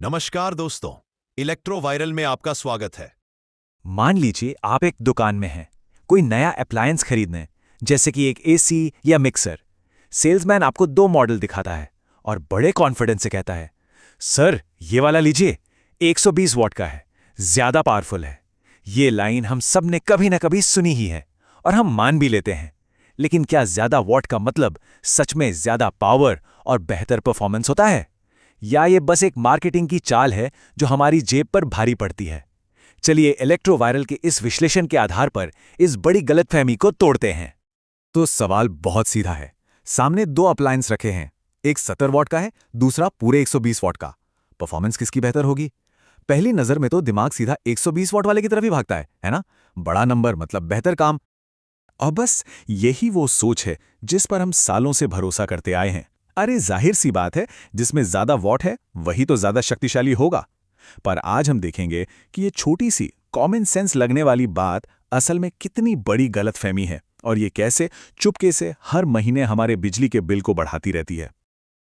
नमस्कार दोस्तों, electro viral में आपका स्वागत है। मान लीजिए आप एक दुकान में हैं, कोई नया अप्लायंस खरीदने, जैसे कि एक एसी या मिक्सर। सेल्समैन आपको दो मॉडल दिखाता है और बड़े कॉन्फिडेंस से कहता है, सर ये वाला लीजिए, 120 वॉट का है, ज्यादा पावरफुल है। ये लाइन हम सब ने कभी ना कभी सुनी ही है और हम मान भी लेते हैं। लेकिन क्या ज्यादा वॉट का मतलब सच में ज्यादा पावर और बेहतर परफॉर्मेंस होता है, या ये बस एक मार्केटिंग की चाल है जो हमारी जेब पर भारी पड़ती है? चलिए इलेक्ट्रो वायरल के इस विश्लेषण के आधार पर इस बड़ी गलतफहमी को तोड़ते हैं। तो सवाल बहुत सीधा है। सामने दो अप्लायंस रखे हैं, एक 70 वॉट का है, दूसरा पूरे 120 वॉट का। परफॉर्मेंस किसकी बेहतर होगी? पहली नजर में तो दिमाग सीधा 120 वॉट वाले की तरफ ही भागता है ना? बड़ा नंबर मतलब बेहतर काम। और बस यही वो सोच है जिस पर हम सालों से भरोसा करते आए हैं। अरे जाहिर सी बात है, जिसमें ज्यादा वॉट है वही तो ज्यादा शक्तिशाली होगा। पर आज हम देखेंगे कि ये छोटी सी कॉमन सेंस लगने वाली बात असल में कितनी बड़ी गलतफहमी है और ये कैसे चुपके से हर महीने हमारे बिजली के बिल को बढ़ाती रहती है।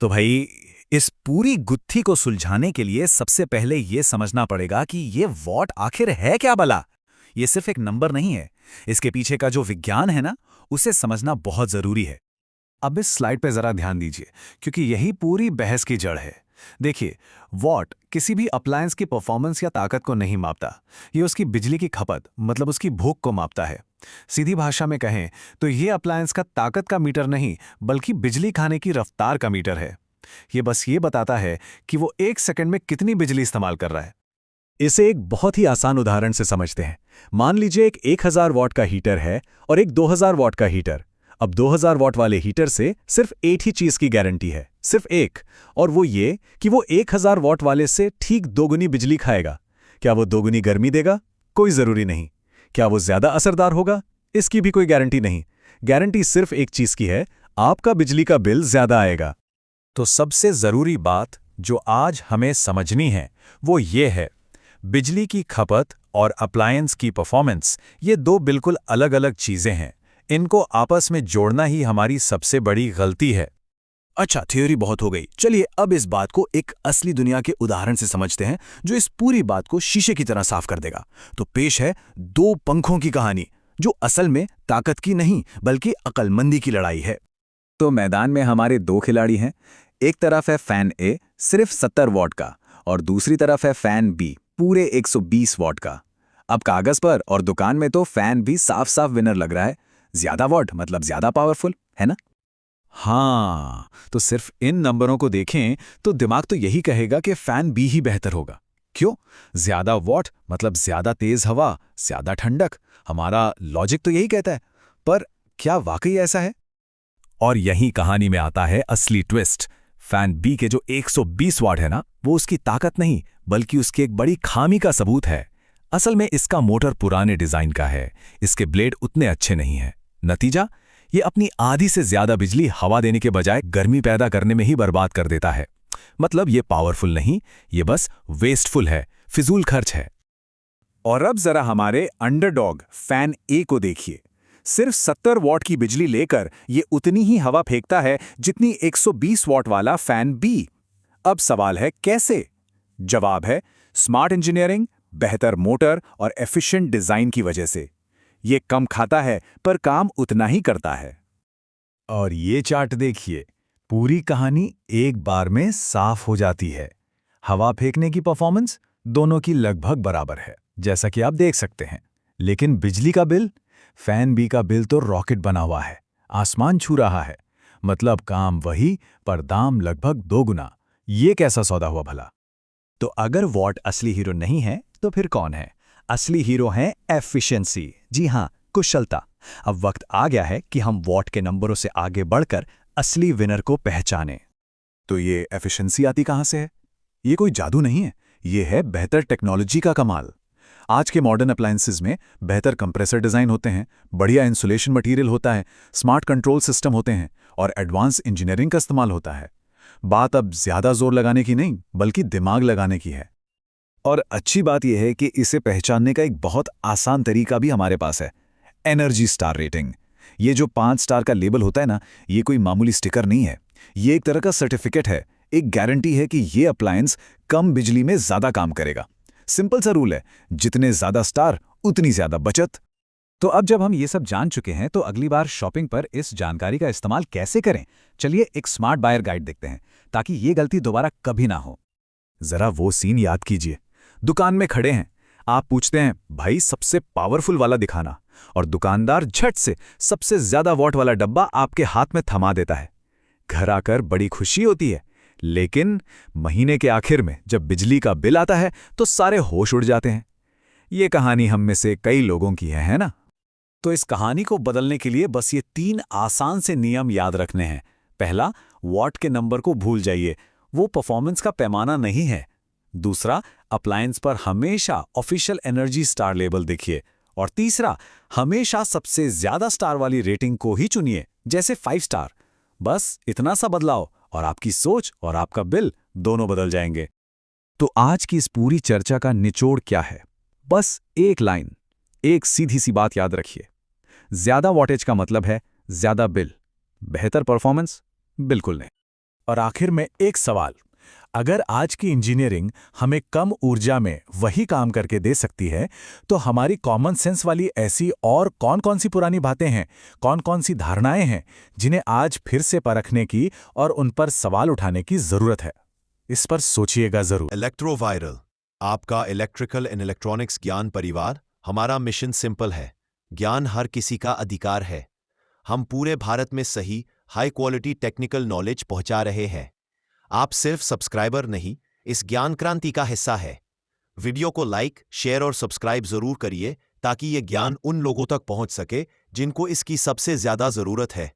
तो भाई, इस पूरी गुत्थी को सुलझाने के लिए सबसे पहले ये समझना पड़ेगा कि ये वॉट आखिर है क्या भला। ये सिर्फ एक नंबर नहीं है, इसके पीछे का जो विज्ञान है ना, उसे समझना बहुत जरूरी है। अब इस स्लाइड पे जरा ध्यान दीजिए, क्योंकि यही पूरी बहस की जड़ है। देखिए, वॉट किसी भी अप्लायंस की परफॉर्मेंस या ताकत को नहीं मापता, ये उसकी बिजली की खपत मतलब उसकी भूख को मापता है। सीधी भाषा में कहें तो ये अप्लायंस का ताकत का मीटर नहीं, बल्कि बिजली खाने की रफ्तार का मीटर है। ये बस ये बताता है कि वो 1 सेकंड में कितनी बिजली इस्तेमाल कर रहा है। इसे एक बहुत ही आसान उदाहरण से समझते हैं। मान लीजिए एक 1000 वॉट का हीटर है और एक 2000 वॉट का हीटर। अब 2000 वॉट वाले हीटर से सिर्फ एक ही चीज की गारंटी है, सिर्फ एक, और वो ये कि वो 1000 वॉट वाले से ठीक दोगुनी बिजली खाएगा। क्या वो दोगुनी गर्मी देगा? कोई जरूरी नहीं। क्या वो ज्यादा असरदार होगा? इसकी भी कोई गारंटी नहीं। गारंटी सिर्फ एक चीज की है, आपका बिजली का बिल ज्यादा आएगा। तो सबसे जरूरी बात जो आज हमें समझनी है वो ये है, बिजली की खपत और अप्लायंस की परफॉर्मेंस ये दो बिल्कुल अलग अलग चीजें हैं। इनको आपस में जोड़ना ही हमारी सबसे बड़ी गलती है। अच्छा, थ्योरी बहुत हो गई। चलिए अब इस बात को एक असली दुनिया के उदाहरण से समझते हैं जो इस पूरी बात को शीशे की तरह साफ कर देगा। तो पेश है दो पंखों की कहानी, जो असल में ताकत की नहीं बल्कि अक्लमंदी की लड़ाई है। तो मैदान में हमारे दो खिलाड़ी हैं। एक तरफ है फैन ए, सिर्फ 70 वॉट का, और दूसरी तरफ है फैन बी, पूरे 120 वॉट का। अब कागज पर और दुकान में तो फैन बी साफ साफ विनर लग रहा है। ज्यादा वॉट मतलब ज्यादा पावरफुल, है ना? हाँ, तो सिर्फ इन नंबरों को देखें तो दिमाग तो यही कहेगा कि फैन बी ही बेहतर होगा। क्यों? ज्यादा वॉट मतलब ज्यादा तेज हवा, ज्यादा ठंडक। हमारा लॉजिक तो यही कहता है। पर क्या वाकई ऐसा है? और यही कहानी में आता है असली ट्विस्ट। फैन बी के जो 120 वॉट है ना, वो उसकी ताकत नहीं बल्कि उसकी एक बड़ी खामी का सबूत है। असल में इसका मोटर पुराने डिजाइन का है, इसके ब्लेड उतने अच्छे नहीं हैं। नतीजा, ये अपनी आधी से ज्यादा बिजली हवा देने के बजाय गर्मी पैदा करने में ही बर्बाद कर देता है। मतलब ये पावरफुल नहीं, ये बस वेस्टफुल है, फिजूल खर्च है। और अब जरा हमारे अंडरडॉग फैन ए को देखिए। सिर्फ 70 वॉट की बिजली लेकर ये उतनी ही हवा फेंकता है जितनी 120 वॉट वाला फैन बी। अब सवाल है कैसे? जवाब है स्मार्ट इंजीनियरिंग, बेहतर मोटर और एफिशिएंट डिजाइन की वजह से। ये कम खाता है पर काम उतना ही करता है। और ये चार्ट देखिए, पूरी कहानी एक बार में साफ हो जाती है। हवा फेंकने की परफॉर्मेंस दोनों की लगभग बराबर है, जैसा कि आप देख सकते हैं। लेकिन बिजली का बिल, फैन बी का बिल तो रॉकेट बना हुआ है, आसमान छू रहा है। मतलब काम वही पर दाम लगभग 2 गुना। ये कैसा सौदा हुआ भला? तो अगर वॉट असली हीरो नहीं है तो फिर कौन है? असली हीरो है एफिशिएंसी। जी हाँ, कुशलता। अब वक्त आ गया है कि हम वॉट के नंबरों से आगे बढ़कर असली विनर को पहचानें। तो ये एफिशिएंसी आती कहां से है? ये कोई जादू नहीं है, ये है बेहतर टेक्नोलॉजी का कमाल। आज के मॉडर्न अप्लायंसेस में बेहतर कंप्रेसर डिजाइन होते हैं, बढ़िया इंसुलेशन मटेरियल होता है, स्मार्ट कंट्रोल सिस्टम होते हैं और एडवांस इंजीनियरिंग का इस्तेमाल होता है। बात अब ज्यादा जोर लगाने की नहीं बल्कि दिमाग लगाने की है। और अच्छी बात यह है कि इसे पहचानने का एक बहुत आसान तरीका भी हमारे पास है, एनर्जी स्टार रेटिंग। ये जो 5 स्टार का लेबल होता है ना, ये कोई मामूली स्टिकर नहीं है, ये एक तरह का सर्टिफिकेट है, एक गारंटी है कि ये अप्लायंस कम बिजली में ज्यादा काम करेगा। सिंपल सा रूल है, जितने ज्यादा स्टार उतनी ज्यादा बचत। तो अब जब हम ये सब जान चुके हैं तो अगली बार शॉपिंग पर इस जानकारी का इस्तेमाल कैसे करें, चलिए एक स्मार्ट बायर गाइड देखते हैं ताकि ये गलती दोबारा कभी ना हो। जरा वो सीन याद कीजिए। दुकान में खड़े हैं, आप पूछते हैं भाई सबसे पावरफुल वाला दिखाना, और दुकानदार झट से सबसे ज्यादा वॉट वाला डब्बा आपके हाथ में थमा देता है। घर आकर बड़ी खुशी होती है, लेकिन महीने के आखिर में जब बिजली का बिल आता है तो सारे होश उड़ जाते हैं। ये कहानी हम में से कई लोगों की है ना? तो इस कहानी को बदलने के लिए बस ये 3 आसान से नियम याद रखने हैं। पहला, वॉट के नंबर को भूल जाइए, वो परफॉर्मेंस का पैमाना नहीं है। दूसरा, अप्लायंस पर हमेशा ऑफिशियल एनर्जी स्टार लेबल देखिए। और तीसरा, हमेशा सबसे ज्यादा स्टार वाली रेटिंग को ही चुनिए, जैसे 5 स्टार। बस इतना सा बदलाव और आपकी सोच और आपका बिल दोनों बदल जाएंगे। तो आज की इस पूरी चर्चा का निचोड़ क्या है? बस एक लाइन, एक सीधी सी बात याद रखिए। ज्यादा वॉटेज का मतलब है ज्यादा बिल, बेहतर परफॉर्मेंस बिल्कुल नहीं। और आखिर में एक सवाल, अगर आज की इंजीनियरिंग हमें कम ऊर्जा में वही काम करके दे सकती है, तो हमारी कॉमन सेंस वाली ऐसी और कौन कौन सी पुरानी बातें हैं, कौन कौन सी धारणाएं हैं जिन्हें आज फिर से परखने की और उन पर सवाल उठाने की जरूरत है? इस पर सोचिएगा जरूर। इलेक्ट्रोवायरल, आपका इलेक्ट्रिकल एंड इलेक्ट्रॉनिक्स ज्ञान परिवार। हमारा मिशन सिंपल है, ज्ञान हर किसी का अधिकार है। हम पूरे भारत में सही हाई क्वालिटी टेक्निकल नॉलेज पहुंचा रहे हैं। आप सिर्फ सब्सक्राइबर नहीं, इस ज्ञान क्रांति का हिस्सा है। वीडियो को लाइक, शेयर और सब्सक्राइब जरूर करिए ताकि ये ज्ञान उन लोगों तक पहुंच सके जिनको इसकी सबसे ज्यादा जरूरत है।